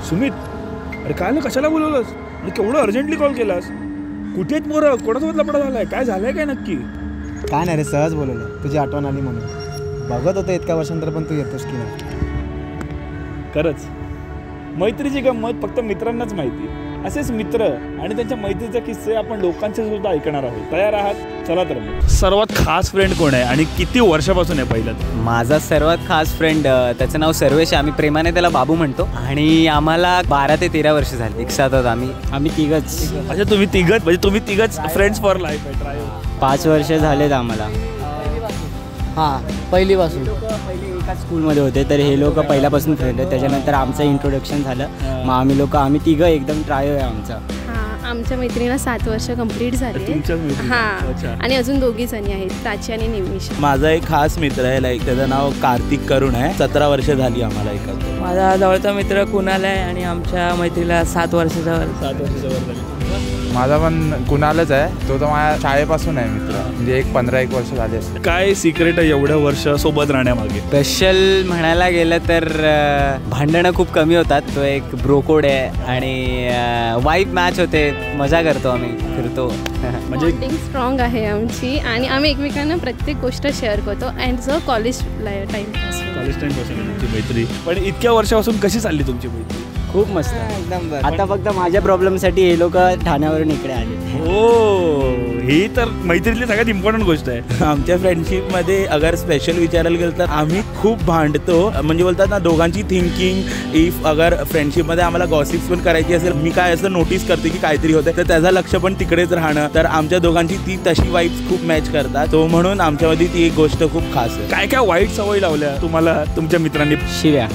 सुमित, अरे काय ना, कशाला बोलवलंस आणि केवढं अर्जंटली कॉल केलास? कुठे आहेत पोरं? कोणासोबत लफडा झालाय? काय झालंय काय नक्की? काय नाही रे, सहज बोलवलं, तुझी आठवण आली म्हणून. बघत होतं इतक्या वर्षांतर पण तू येतोस की नाही. खरंच मैत्रीची गंमत फक्त मित्रांनाच माहिती. असेच मित्र आणि त्यांच्या मैत्रीचे किस्से आपण लोकांचे सुद्धा ऐकणार आहोत. तयार आहात? चला तर मग. सर्वात खास फ्रेंड कोण आहे आणि किती वर्षापासून आहे? पहिलं माझा सर्वात खास फ्रेंड, त्याचं नाव सर्वेश. आम्ही प्रेमाने त्याला बाबू म्हणतो आणि आम्हाला 12 ते 13 वर्ष झाली एक साथ आहोत आम्ही तिघच. अच्छा, तुम्ही तिघच, म्हणजे तुम्ही तिघच फ्रेंड्स फॉर लाईफ आहे. ट्राय 5 वर्ष झालेत आम्हाला. पहिलीपासून पहिले एकाच स्कूलमध्ये होते, तर हे लोक पहिल्यापासून फ्रेंड आहेत. त्याच्यानंतर आमचं इंट्रोडक्शन झालं, मग आम्ही तिघं एकदम ट्रायो आहे आमचा. आमच्या मैत्रिणीला 7 वर्ष कंप्लीट झाले. हां, आणि अजून 2 जणी आहेत, प्राची आणि निमिषा. माझा एक खास मित्र आहे, लाईक त्याचं नाव कार्तिक करुण आहे. 17 वर्ष झाली आम्हाला एकत्र. माझा जवळचा मित्र कुणाल आहे आणि आमच्या मैत्रीला 7 वर्षाच्या वर. माझा पण कुणालच आहे, तो तर माझ्या शाळेपासून आहे मित्र, म्हणजे 15-1 वर्ष झाले असते. काय सिक्रेट आहे एवढ्या वर्ष सोबत राहण्यामागे? स्पेशल म्हणायला गेलं तर भांडणं खूप कमी होतात. तो एक ब्रोकोड आहे आणि वाईब मॅच होते, मजा करतो, आम्ही फिरतो. म्हणजे स्ट्रॉंग आहे आमची आणि आम्ही एकमेकांना प्रत्येक गोष्ट शेअर करतो. अँड जो कॉलेज टाईमपासून तुमची मैत्री. पण इतक्या वर्षापासून कशी चालली तुमची मैत्री? खूप मस्त एकदम. आता फक्त माझ्या प्रॉब्लेमसाठी हे लोक ठाण्यावरून इकडे आले. हो, ही तर मैत्रीतली सगळ्यात इम्पॉर्टंट गोष्ट आहे. आमच्या फ्रेंडशिपमध्ये अगर स्पेशल विचारायला गेलं तर आम्ही खूप भांडतो. म्हणजे बोलतात ना, दोघांची थिंकिंग, इफ अगर फ्रेंडशिपमध्ये आम्हाला गॉसिप्स पण करायची असेल, मी काय असं नोटीस करते की काहीतरी होतं, तर त्याचं लक्ष पण तिकडेच राहणं, तर आमच्या दोघांची ती तशी वाईब्स खूप मॅच करतात. तो म्हणून आमच्यामध्ये ती एक गोष्ट खूप खास आहे. काय काय वाईट सवय लावल्या तुम्हाला तुमच्या मित्रांनी? शिव्या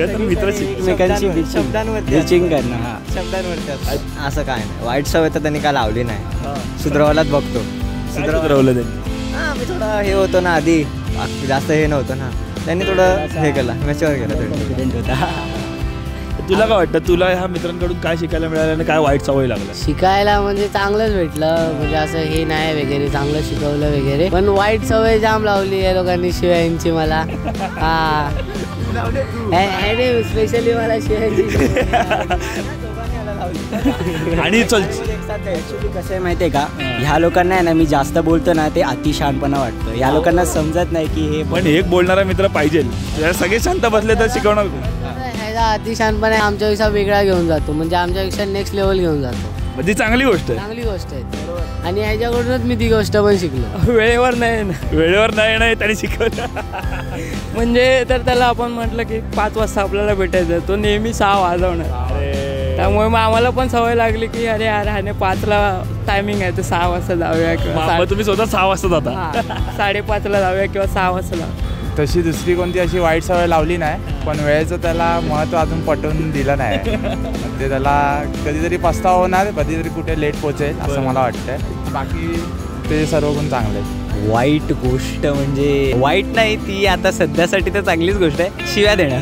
तर मित्र एकमेकांची बिचिंग करणं. शब्दांवरती असं काय नाही, वाईट सवय तर त्यांनी काय लावली नाही, सुधारवायलाच बघतो. सुधारवलं त्यांनी? मी थोडं हे होतो ना आधी, जास्त हे नव्हतं ना, त्यांनी थोडं हे केलं, मॅच्युअर केलं होता. तुला काय वाटतं, तुला ह्या मित्रांकडून काय शिकायला मिळालं आणि काय वाईट सवय लागलं? शिकायला म्हणजे चांगलंच भेटलं, म्हणजे असं हे नाही वगैरे, चांगलं शिकवलं वगैरे, पण वाईट सवय जाम लावली या लोकांनी शिवायांची मला. स्पेशली मला शिवायांची. आणि चल कसं आहे माहिती आहे का, ह्या लोकांना आहे ना, मी जास्त बोलतो ना, ते अतिशहाणपणा वाटतं. या लोकांना समजत नाही की हे. पण एक बोलणारा मित्र पाहिजे. सगळे शांत बसले तर शिकवणार. अतिशहाणपणे आमच्यापेक्षा वेगळा घेऊन जातो, म्हणजे आमच्यापेक्षा नेक्स्ट लेवल घेऊन जातो. म्हणजे चांगली गोष्ट आहे. चांगली गोष्ट आहे. आणि ह्याच्याकडूनच मी ती गोष्ट पण शिकलो. वेळेवर नाही त्यांनी शिकवलं. म्हणजे तर त्याला आपण म्हटलं की 5 वाजता आपल्याला भेटायचं, तो नेहमी 6 वाजवणार. त्यामुळे मग आम्हाला पण सवय लागली की अरे यार, ह्याने 5ला टायमिंग आहे, तर 6 वाजता जाऊया, किंवा तुम्ही स्वतः 6 वाजता जाता? 5:30ला जाऊया किंवा 6 वाजता जाऊया. तशी दुसरी कोणती अशी वाईट सवय लावली नाही, पण वेळेचं त्याला महत्त्व अजून पटवून दिलं नाही. ते त्याला कधीतरी पस्तावा होणार, कधीतरी कुठे लेट पोचेल असं मला वाटतंय. बाकी ते सर्व गुण चांगले. वाईट गोष्ट म्हणजे वाईट नाही, ती आता सध्यासाठी तर चांगलीच गोष्ट आहे, शिव्या देणं.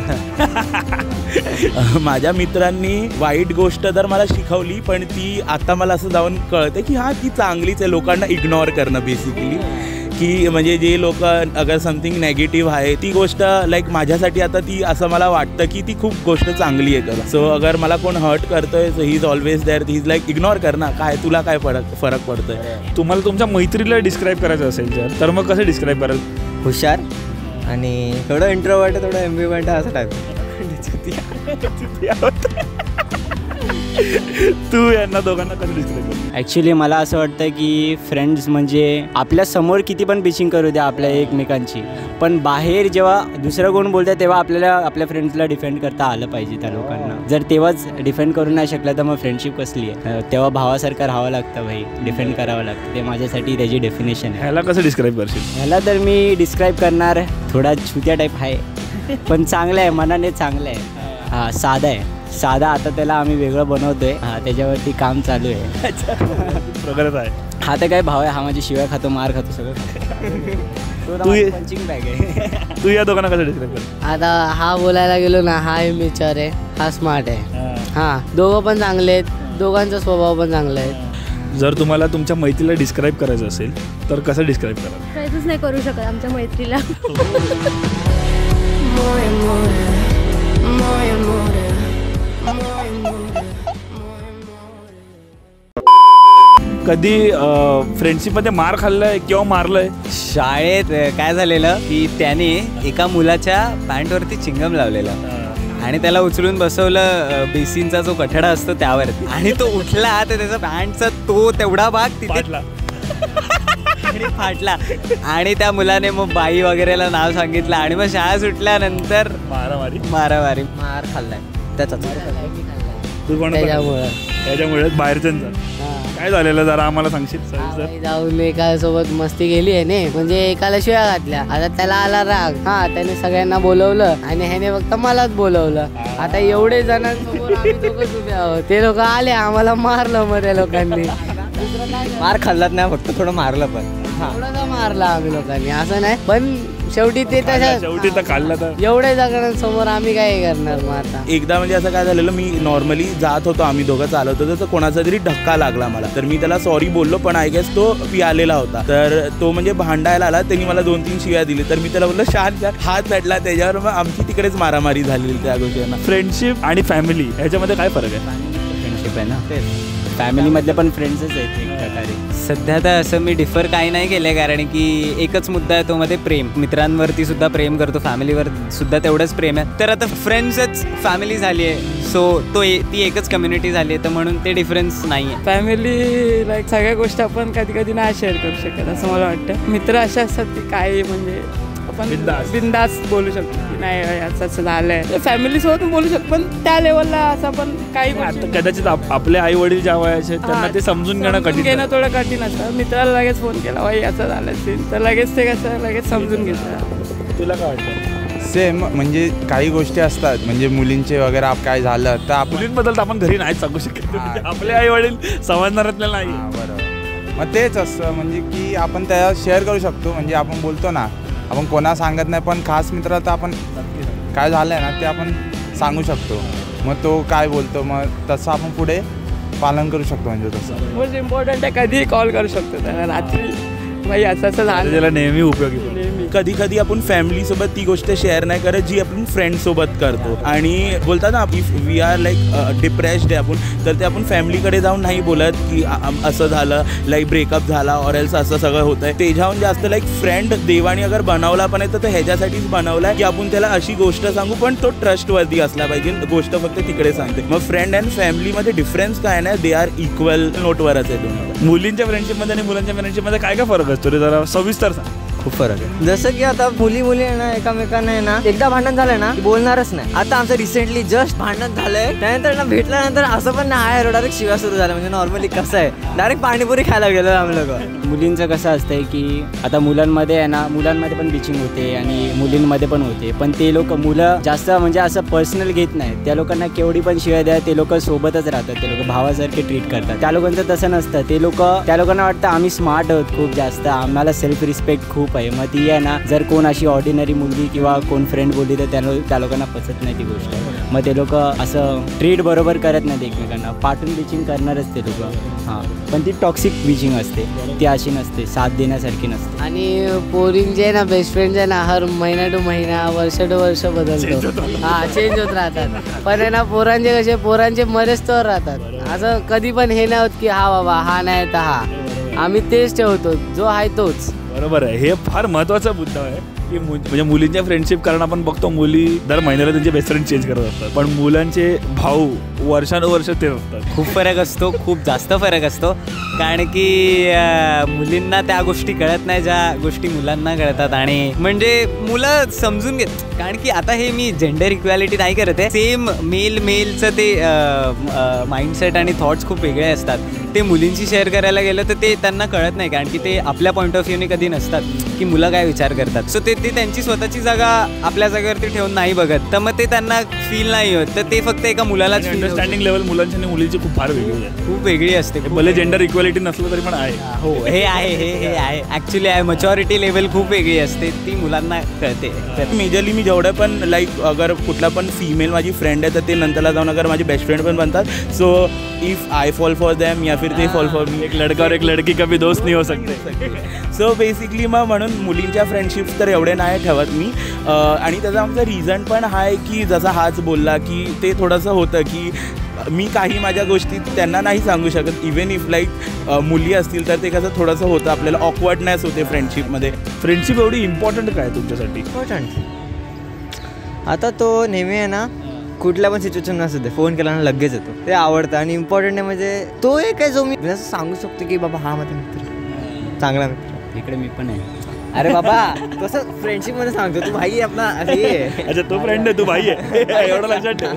माझ्या मित्रांनी वाईट गोष्ट तर मला शिकवली, पण ती आता मला असं जाऊन कळते की हा ती चांगलीच आहे. लोकांना इग्नोर करणं बेसिकली, की म्हणजे जे लोक अगर समथिंग नेगेटिव्ह आहे, ती गोष्ट लाईक माझ्यासाठी आता ती असं मला वाटतं की ती खूप गोष्ट चांगली आहे. तर सो अगर मला कोण हर्ट करतोय, so he is always there. He is like ignore कर ना, काय तुला काय फरक पडतोय. तुम्हाला तुमच्या मैत्रीला डिस्क्राईब करायचं असेल तर मग कसं डिस्क्राईब कराल? हुशार आणि थोडं इंट्रोवर्ट, थोडं एम्बिवर्ट असं टाईप. तू यांना दोघांना कसं डिस्क्राईब कर? ॲक्च्युली मला असं वाटतं की फ्रेंड्स म्हणजे आपल्या समोर किती पण बिचिंग करू द्या आपल्या एकमेकांची, पण बाहेर जेव्हा दुसरं कोण बोलतं तेव्हा आपल्याला आपल्या फ्रेंड्सला डिफेंड करता आलं पाहिजे त्या लोकांना. जर तेव्हाच डिफेंड करू नाही शकलं तर मग फ्रेंडशिप कसली आहे? तेव्हा भावासारखं राहावं लागतं भाई, डिफेंड करावं लागतं. ते माझ्यासाठी त्याची डेफिनेशन आहे. ह्याला कसं डिस्क्राईब करशील? ह्याला तर मी डिस्क्राईब करणार, थोडा छुत्या टाईप आहे, पण चांगलं आहे, मनाने चांगलं आहे. हां, साधा आहे. साधा आता त्याला आम्ही वेगळं बनवतोय. हां, त्याच्यावरती काम चालू आहे. प्रगत आहे. हा तर काय भाव आहे, हा माझी शिवाय खातो, मार खातो, सगळं खातो. पंचिंग बॅग आहे. तू या दोघांना कसं डिस्क्राईब कर? आता हा बोलायला गेलो ना, हा इमेचर आहे, हा स्मार्ट आहे. हां, दोघं पण चांगले आहेत, दोघांचा स्वभाव पण चांगला आहे. जर तुम्हाला तुमच्या मैत्रीला डिस्क्राईब करायचं असेल तर कसं डिस्क्राईब करा? काहीच नाही करू शकत आमच्या मैत्रीला. कधी फ्रेंडशिपमध्ये मार खाल्लाय किंवा मारलंय? शाळेत काय झालेलं की त्याने एका मुलाच्या पॅन्टवरती चिंगम लावलेलं आणि त्याला उचलून बसवलं बेसिनचा जो कठडा असतो त्यावरती आणि तो उठला तर त्याचा पॅन्टचा तो तेवढा भाग तिथे आणि फाटला आणि त्या मुलाने मग बाई वगैरेला नाव सांगितलं आणि मग शाळा सुटल्यानंतर मारामारी मार खाल्लाय त्याचाच. त्याच्यामुळे बाहेरच्यांचा काय झालेलं जरा आम्हाला सांगशील? जाऊन एकासोबत मस्ती केली आहे ने, म्हणजे एकाला शिव्या घातल्या. आता त्याला आला राग, त्याने सगळ्यांना बोलवलं आणि ह्याने फक्त मलाच बोलवलं. आता एवढे जणांसमोर आम्ही दोघंच उभे आहोत. ते लोक आले, आम्हाला मारलं मग त्या लोकांनी. मार खाल्लात नाही, फक्त थोडं मारलं पण थोडंसं मारलं आम्ही लोकांनी, असं नाही. पण शेवटी ते शेवटी तर खाल्लं तर एवढे जणांसमोर आम्ही काय करणार मग आता. एकदा म्हणजे असं काय झालेलं, मी नॉर्मली जात होतो, आम्ही दोघं चालवतो, तर कोणाचा तरी धक्का लागला मला. तर मी त्याला सॉरी बोललो, पण आय गेस तो पियालेला होता. तर तो म्हणजे भांडायला आला, त्यांनी मला 2-3 शिव्या दिली. तर मी त्याला बोललो शांत, हात चढला त्याच्यावर. मग आमची तिकडेच मारामारी झालेली त्या गोष्टींना. फ्रेंडशिप आणि फॅमिली ह्याच्यामध्ये काय फरक आहे? फ्रेंडशिप आहे ना, फॅमिलीमधले पण फ्रेंड्सच आहेत एक प्रकारे. सध्या तर असं मी डिफर काही नाही केलं, कारण की एकच मुद्दा आहे तो मध्ये प्रेम. मित्रांवरती सुद्धा प्रेम करतो, फॅमिलीवर सुद्धा तेवढंच प्रेम आहे. तर आता फ्रेंड्सच फॅमिली झाली आहे, सो ती एकच कम्युनिटी झाली आहे, तर म्हणून ते डिफरन्स नाही आहे. फॅमिली लाईक सगळ्या गोष्टी आपण कधी कधी नाही शेअर करू शकत असं मला वाटतं. मित्र असे असतात की काही म्हणजे आपण बिंदास बोलू शकतो की नाही असं असं झालंय. फॅमिलीसोबत बोलू शकतो, पण त्या लेवलला असं पण काही कदाचित आपले आई वडील ज्या वयाचे त्यांना ते समजून घेणं थोडं कठीण असतं. मित्राला लगेच फोन केला, भाई असं झालं असेल, तर लगेच ते कसं लगेच समजून घेतात. तुला काय वाटतं? सेम, म्हणजे काही गोष्टी असतात, म्हणजे मुलींचे वगैरे काय झालं तर मुलींबद्दल तर आपण घरी नाही सांगू शकत, आपले आई वडील समजणारातले नाही. बरोबर, मग तेच असतं म्हणजे की आपण त्या शेअर करू शकतो. म्हणजे आपण बोलतो ना, आपण कोणा सांगत नाही, पण खास मित्र तर आपण काय झालं आहे ना ते आपण सांगू शकतो. मग तो काय बोलतो, मग तसं आपण पुढे पालन करू शकतो. म्हणजे तसं मोस्ट इम्पॉर्टंट आहे, कधीही कॉल करू शकतो त्याला रात्री, भाई असं असं झालं. त्याला नेहमी उपयोगी. कधी कधी आपण फॅमिलीसोबत ती गोष्ट शेअर नाही करत जी आपण फ्रेंडसोबत करतो. आणि बोलतात ना, if we are like depressed आहे आपण, तर ते आपण फॅमिलीकडे जाऊन नाही बोलत की असं झालं, लाईक ब्रेकअप झाला ऑर एल्स असं सगळं होतं आहे. त्याच्याहून जास्त लाईक फ्रेंड देवानी अगर बनवला पण आहे, तर तो ह्याच्यासाठीच बनवला आहे की आपण त्याला अशी गोष्ट सांगू, पण तो ट्रस्टवर्दी असला पाहिजे. गोष्ट फक्त तिकडे सांगते. मग फ्रेंड अँड फॅमिलीमध्ये डिफरन्स काय नाही, दे आर इक्वल नोटवरच आहे दोन्ही. मुलींच्या फ्रेंडशिपमध्ये आणि मुलांच्या फ्रेंडशिपमध्ये काय काय फरक असतो रे, जरा सविस्तर सांग. खूप फरक आहे. जसं की आता मुली आहे ना, एकामेकांना आहे ना, एकदा भांडण झालं ना बोलणारच नाही. आता आमचं रिसेंटली जस्ट भांडण झालंय, त्यानंतर ना भेटल्यानंतर असं पण नाही, डायरेक्ट शिव्या सुरू झाल्या. म्हणजे नॉर्मली कसं आहे, डायरेक्ट पाणीपुरी खायला गेलो आम्ही लोक. मुलींचं कसं असतंय की आता मुलांमध्ये आहे ना, मुलांमध्ये पण बिचिंग होते आणि मुलींमध्ये पण होते, पण ते लोक मुलं जास्त म्हणजे असं पर्सनल घेत नाही. त्या लोकांना केवढी पण शिव्या द्या, ते लोक सोबतच राहतात, ते लोक भावासारखे ट्रीट करतात. त्या लोकांचं तसं नसतं. त्या लोकांना वाटतं आम्ही स्मार्ट आहोत खूप जास्त, आम्हाला सेल्फ रिस्पेक्ट खूप आहे. मग ती आहे ना, जर कोण अशी ऑर्डिनरी मुलगी किंवा कोण फ्रेंड बोलली तर त्या लोकांना पचत नाही ती गोष्ट. मग ते लोक असं ट्रीट बरोबर करत नाहीत एकमेकांना, पाठून बिचिंग करणारच ते लोक. पण ती टॉक्सिक बिचिंग असते, ती अशी नसते, साथ देण्यासारखी नसते. आणि पोरींचे आहे ना, बेस्ट फ्रेंड आहे ना, हर महिना टू महिना, वर्ष टू वर्ष बदलतो. चेंज होत राहतात. पण आहे ना, पोरांचे कसे, पोरांचे मरेस्तवर राहतात. असं कधी पण हे नाही होत की हा बाबा हा नाही तर हा, आम्ही तेच ठेवतो, जो आहे तोच. बरोबर आहे. हे फार महत्त्वाचा मुद्दा आहे की म्हणजे मुलींच्या फ्रेंडशिप, कारण आपण बघतो मुली दर महिन्याला त्यांचे बेस्ट फ्रेंड चेंज करत असतात, पण मुलांचे भाऊ वर्षानुवर्ष ते असतात. खूप फरक असतो, खूप जास्त फरक असतो. कारण की मुलींना त्या गोष्टी कळत नाही ज्या गोष्टी मुलांना कळतात. आणि म्हणजे मुलं समजून घेत, कारण की आता हे मी जेंडर इक्वॅलिटी नाही करत आहे. सेम मेलचं ते माइंडसेट आणि थॉट्स खूप वेगळे असतात. ते मुलींशी शेअर करायला गेलं तर ते त्यांना कळत नाही, कारण की ते आपल्या पॉईंट ऑफ व्ह्यूने कधी नसतात की मुलं काय विचार करतात. सो ते त्यांची स्वतःची जागा आपल्या जागेवरती ठेवून नाही बघत, तर मग ते त्यांना फील नाही होत. तर ते फक्त एका मुलालाच अंडरस्टँडिंग लेवल मुलांची आणि मुलीची खूप फार वेगळी आहे, खूप वेगळी असते. भले जेंडर इक्वॅलिटी नसलं तरी पण आहे. हो, हे आहे ॲक्च्युली आहे. मॅच्युरिटी लेवल खूप वेगळी असते, ती मुलांना कळते. मेजरली मी जेवढं पण लाईक अगर कुठला पण फिमेल माझी फ्रेंड आहे, तर ते नंतरला जाऊन अगर माझी बेस्ट फ्रेंड पण बनतात. So if I fall for them या फिर ते फॉल फॉर मी. एक लड़का और एक लड़की कभी दोस्त नहीं हो सकते. सो बेसिकली मग म्हणून मुलींच्या फ्रेंडशिप्स तर एवढे नाही ठेवत मी. आणि त्याचा आमचा रिझन पण हा आहे की जसा हाच बोलला की ते थोडंसं होतं की मी काही माझ्या गोष्टी त्यांना नाही सांगू शकत. इवन इफ लाईक मुली असतील तर ते कसं थोडंसं होतं, आपल्याला ऑकवर्डनेस होते फ्रेंडशिपमध्ये. फ्रेंडशिप एवढी इम्पॉर्टंट काय तुमच्यासाठी? इम्पॉर्टंट आता तो नेहमी आहे ना, कुठल्या पण सिच्युएशन असू दे फोन केला ना लगेच येतो, ते आवडतं. आणि इम्पॉर्टंट आहे म्हणजे तो एक आहे जो मी असं सांगू शकतो की बाबा हा माझा मित्र, चांगला मित्र. इकडे मी पण आहे. अरे बाबा तसं फ्रेंडशिपमध्ये सांगतो, तू भाई आहे आपला. अच्छा, तो फ्रेंड आहे, तू भाई आहे, एवढं लक्षात ठेव.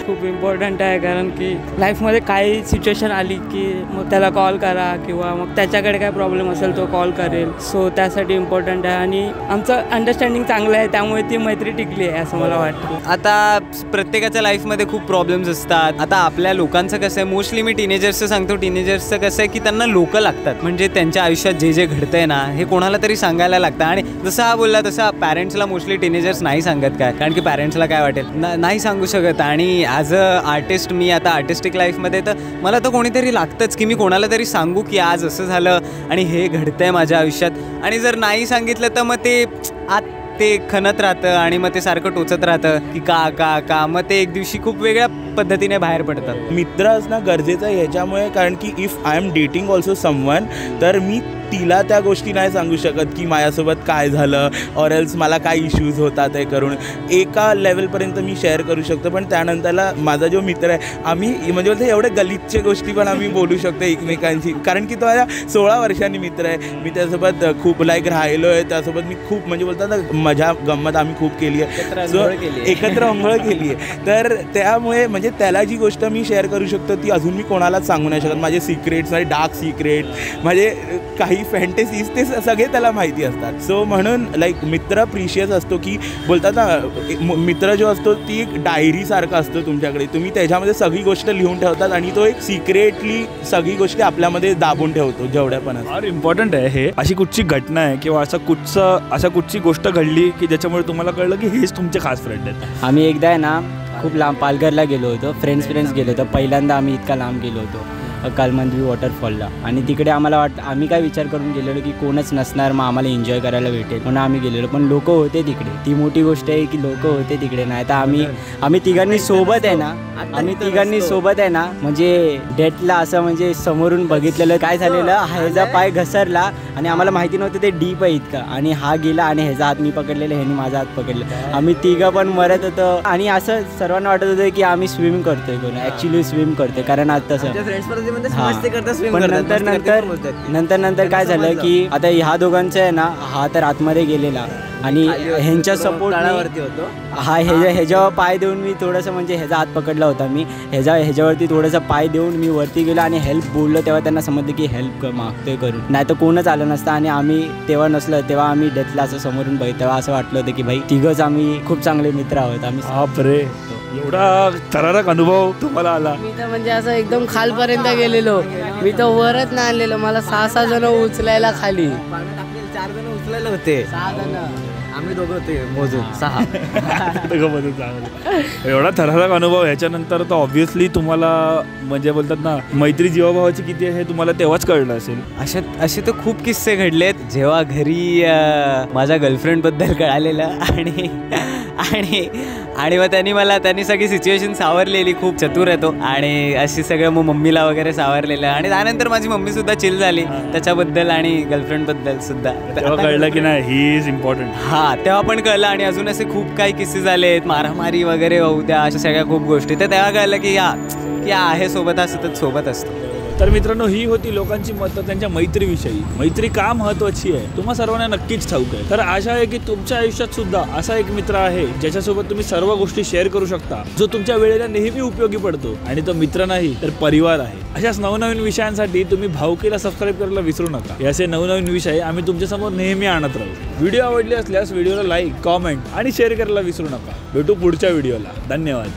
खूप इम्पॉर्टंट आहे, कारण की लाईफमध्ये काही सिच्युएशन आली की मग त्याला कॉल करा किंवा मग त्याच्याकडे काय प्रॉब्लेम असेल तो कॉल करेल. सो त्यासाठी इम्पॉर्टंट आहे आणि आमचं अंडरस्टँडिंग चांगलं आहे, त्यामुळे ती मैत्री टिकली आहे असं मला वाटतं. आता प्रत्येकाच्या लाईफमध्ये खूप प्रॉब्लेम्स असतात. आता आपल्या लोकांचं कसं आहे, मोस्टली मी टीनेजर्सचं सांगतो, टीनेजर्सचं कसं आहे की त्यांना लोकं लागतात. म्हणजे त्यांच्या आयुष्यात जे जे घडतंय ना हे कोणाला तरी सांगायला लागतं. आणि जसं हा बोलला तसं पॅरेंट्सला मोस्टली टीनेजर्स नाही सांगत काय, कारण की पॅरेंट्सला काय वाटेल नाही सांगू शकत. आणि ॲज अ आर्टिस्ट मी आता आर्टिस्टिक लाईफमध्ये तर मला तर कोणीतरी लागतंच की मी कोणाला तरी सांगू की आज असं झालं आणि हे घडतंय माझ्या आयुष्यात. आणि जर नाही सांगितलं तर मग ते आत ते खणत राहतं आणि मग ते सारखं टोचत राहतं की का मग ते एक दिवशी खूप वेगळ्या पद्धतीने बाहेर पडतात. मित्र असणं गरजेचं आहे ह्याच्यामुळे, कारण की if I am dating also someone, तर मी तिला त्या गोष्टी नाही सांगू शकत की माझ्यासोबत काय झालं ऑर एल्स मला काय इश्यूज होतात हे करून. एका लेवलपर्यंत मी शेअर करू शकतो, पण त्यानंतरला माझा जो मित्र आहे आम्ही म्हणजे बोलतो एवढे गलिच्छ गोष्टी पण आम्ही बोलू शकतो एकमेकांची, कारण की तो माझ्या 16 वर्षांनी मित्र आहे. मी त्यासोबत खूप लाईक राहिलो आहे, त्यासोबत मी खूप म्हणजे बोलतात ना मजा गंमत आम्ही खूप केली आहे, सो एकत्र अंघोळ केली आहे. तर त्यामुळे म्हणजे त्याला जी गोष्ट मी शेअर करू शकतो ती अजून मी कोणालाच सांगू नाही शकत. माझे सिक्रेट्स, माझे डार्क सिक्रेट, माझे काही फॅन्टेसीज ते सगळे त्याला माहिती असतात. सो म्हणून लाईक मित्र प्रिशियस असतो, की बोलतात ना मित्र जो असतो ती एक डायरीसारखा असतो तुमच्याकडे. तुम्ही त्याच्यामध्ये सगळी गोष्ट लिहून ठेवतात आणि तो एक सिक्रेटली सगळी गोष्टी आपल्यामध्ये दाबून ठेवतो जेवढ्या पण. फार इम्पॉर्टंट आहे हे. अशी कुठची घटना आहे किंवा असा कुठची गोष्ट घडली की ज्याच्यामुळे तुम्हाला कळलं की हेच तुमचे खास फ्रेंड आहेत? आम्ही एकदा आहे ना खूप लांब पालघरला गेलो होतो, फ्रेंड्स गेलो होतो. पहिल्यांदा आम्ही इतका लांब गेलो होतो कालमंदवी वॉटरफॉलला. आणि तिकडे आम्हाला आम्ही काय विचार करून गेलेलो की कोणच नसणार, मग आम्हाला एन्जॉय करायला भेटेल म्हणून आम्ही गेलेलो. पण लोक होते तिकडे, ती मोठी गोष्ट आहे की लोक होते तिकडे. नाही तर आम्ही तिघांनी सोबत आहे ना म्हणजे डेटला असं म्हणजे समोरून बघितलेलं काय झालेलं, ह्याचा पाय घसरला आणि आम्हाला माहिती नव्हतं ते डीप आहे इतका, आणि हा गेला आणि ह्याचा हात मी पकडलेला, ह्याने माझा हात पकडलेला. आम्ही तिघं पण मरत होतो आणि असं सर्वांना वाटत होतं की आम्ही स्विमिंग करतोय, ॲक्च्युली स्विम करतोय. कारण आज तसं नंतर काय झालं की आता ह्या दोघांचं आहे ना, हा तर आतमध्ये गेलेला आणि ह्यांच्या सपोर्टवरती होतो. हा ह्याच्यावर पाय देऊन मी थोडंसं म्हणजे ह्याचा हात पकडला होता, मी ह्याच्यावरती थोडंसं पाय देऊन मी वरती गेलो आणि हेल्प बोललो. तेव्हा त्यांना समजलं की हेल्प मागतोय करून, नाही तर कोणच आलं नसतं. आणि आम्ही तेव्हा नसलं, तेव्हा आम्ही डेथला असं समोरून बघितलं, तेव्हा असं वाटलं होतं की भाई तिघंच आम्ही खूप चांगले मित्र आहोत आम्ही. बापरे, एवढा थरारक अनुभव तुम्हाला आला? मी तर म्हणजे असं एकदम खालपर्यंत गेलेलो, मी तर वरच नाही आणलेलो. मला 6 जण उचलायला खाली, 4 जण उचलायला होते, 6 जण आम्ही दोघं होते मोजून 6. एवढा थरारक अनुभव. ह्याच्यानंतर तर ऑब्व्हियसली तुम्हाला म्हणजे बोलतात ना मैत्री जीवाभावाची किती आहे हे तुम्हाला तेव्हाच कळलं असेल. असे तर खूप किस्से घडलेत. जेव्हा घरी माझ्या गर्लफ्रेंडबद्दल कळालेलं आणि मग त्यांनी सगळी सिच्युएशन सावरलेली, खूप चतुर आहे तो, आणि अशी सगळं मग मम्मीला वगैरे सावरलेलं. आणि त्यानंतर माझी मम्मी सुद्धा चिल झाली त्याच्याबद्दल आणि गर्लफ्रेंडबद्दल सुद्धा. तेव्हा कळलं की नाही ही इज इम्पॉर्टंट. हां, तेव्हा पण कळलं. आणि अजून असे खूप काही किस्से झालेत, मारामारी वगैरे होऊ द्या, अशा सगळ्या खूप गोष्टी. तर तेव्हा कळलं की आहे सोबत, हा सतत सोबत असतो. तर मित्रांनो, ही होती लोकांची मतं त्यांच्या मैत्रीविषयी. मैत्री का महत्त्वाची आहे तुम्हा सर्वांना नक्कीच ठाऊक आहे. तर आशा आहे की तुमच्या आयुष्यात सुद्धा असा एक मित्र आहे ज्याच्यासोबत तुम्ही सर्व गोष्टी शेअर करू शकता, जो तुमच्या वेळेला नेहमी उपयोगी पडतो. आणि तो मित्र नाही तर परिवार आहे. अशाच नवनवीन विषयांसाठी तुम्ही भाऊकीला सबस्क्राईब करायला विसरू नका. हे असे नवनवीन विषय आम्ही तुमच्यासमोर नेहमी आणत राहू. व्हिडिओ आवडले असल्यास व्हिडिओला लाईक, कॉमेंट आणि शेअर करायला विसरू नका. भेटू पुढच्या व्हिडिओला. धन्यवाद.